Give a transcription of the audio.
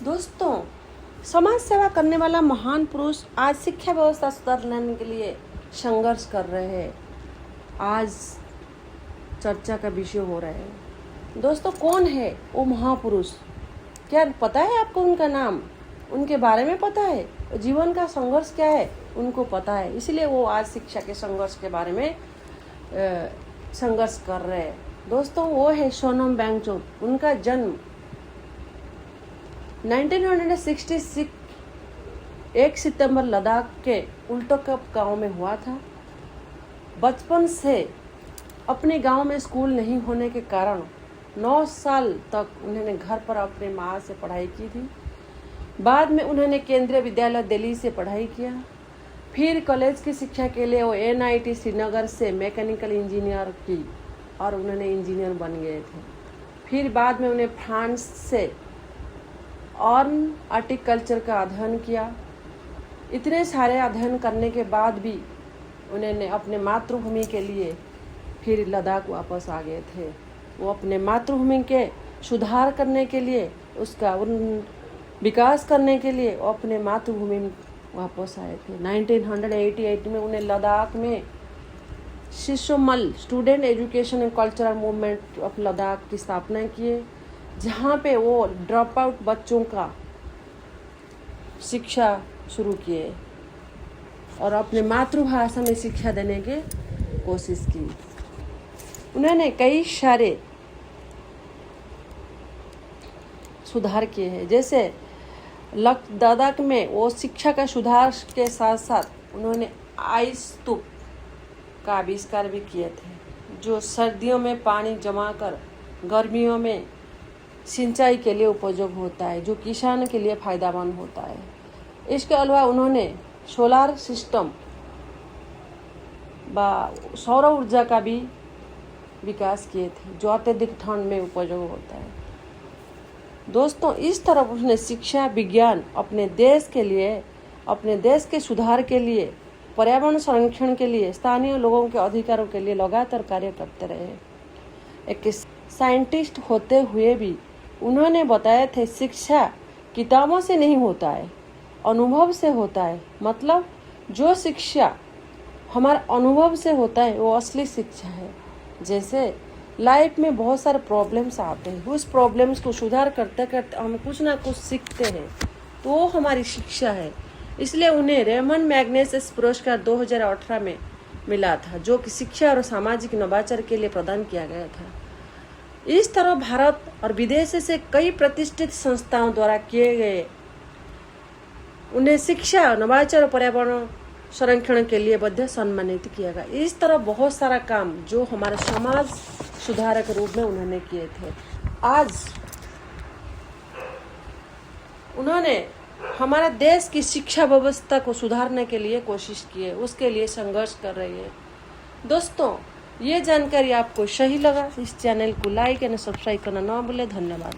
दोस्तों, समाज सेवा करने वाला महान पुरुष आज शिक्षा व्यवस्था सुधारने के लिए संघर्ष कर रहे हैं। आज चर्चा का विषय हो रहा है। दोस्तों, कौन है वो महापुरुष? क्या पता है आपको उनका नाम? उनके बारे में पता है? जीवन का संघर्ष क्या है उनको पता है, इसलिए वो आज शिक्षा के संघर्ष के बारे में संघर्ष कर रहे हैं। दोस्तों, वो है सोनम वांगचुक। उनका जन्म 1966 1 सितंबर लद्दाख के उल्टोकप गांव में हुआ था। बचपन से अपने गांव में स्कूल नहीं होने के कारण 9 साल तक उन्होंने घर पर अपने माँ से पढ़ाई की थी। बाद में उन्होंने केंद्रीय विद्यालय दिल्ली से पढ़ाई किया। फिर कॉलेज की शिक्षा के लिए वो NIT श्रीनगर से मैकेनिकल इंजीनियर की और उन्होंने इंजीनियर बन गए थे। फिर बाद में उन्हें फ्रांस से हॉर्टिकल्चर का अध्ययन किया। इतने सारे अध्ययन करने के बाद भी उन्होंने अपने मातृभूमि के लिए फिर लद्दाख वापस आ गए थे। वो अपने मातृभूमि के सुधार करने के लिए, उसका विकास करने के लिए वो अपने मातृभूमि में वापस आए थे। 1988 में उन्हें लद्दाख में शिशोमल student education and cultural movement of Ladakh की स्थापना किए, जहाँ पे वो ड्रॉप आउट बच्चों का शिक्षा शुरू किए और अपने मातृभाषा में शिक्षा देने की कोशिश की। उन्होंने कई सारे सुधार किए हैं, जैसे लद्दाख में वो शिक्षा का सुधार के साथ साथ उन्होंने आइस स्तूप का आविष्कार भी किए थे, जो सर्दियों में पानी जमा कर गर्मियों में सिंचाई के लिए उपयोग होता है, जो किसान के लिए फायदेमंद होता है। इसके अलावा उन्होंने सोलार सिस्टम व सौर ऊर्जा का भी विकास किए थे, जो अत्यधिक ठंड में उपयोग होता है। दोस्तों, इस तरह उसने शिक्षा विज्ञान अपने देश के लिए, अपने देश के सुधार के लिए, पर्यावरण संरक्षण के लिए, स्थानीय लोगों के अधिकारों के लिए लगातार कार्य करते रहे। एक साइंटिस्ट होते हुए भी उन्होंने बताया थे शिक्षा किताबों से नहीं होता है, अनुभव से होता है। मतलब जो शिक्षा हमारा अनुभव से होता है वो असली शिक्षा है। जैसे लाइफ में बहुत सारे प्रॉब्लम्स आते हैं, उस प्रॉब्लम्स को सुधार करते करते हम कुछ ना कुछ सीखते हैं, तो वो हमारी शिक्षा है। इसलिए उन्हें रेमन मैग्सेसे पुरस्कार 2018 में मिला था, जो कि शिक्षा और सामाजिक नवाचार के लिए प्रदान किया गया था। इस तरह भारत और विदेश से कई प्रतिष्ठित संस्थाओं द्वारा किए गए उन्हें शिक्षा, नवाचार और पर्यावरण संरक्षण के लिए बद्ध सम्मानित किया गया। इस तरह बहुत सारा काम जो हमारे समाज सुधारक के रूप में उन्होंने किए थे, आज उन्होंने हमारे देश की शिक्षा व्यवस्था को सुधारने के लिए कोशिश की है, उसके लिए संघर्ष कर रही है। दोस्तों, ये जानकारी आपको सही लगा इस चैनल को लाइक एंड सब्सक्राइब करना ना भूलें। धन्यवाद।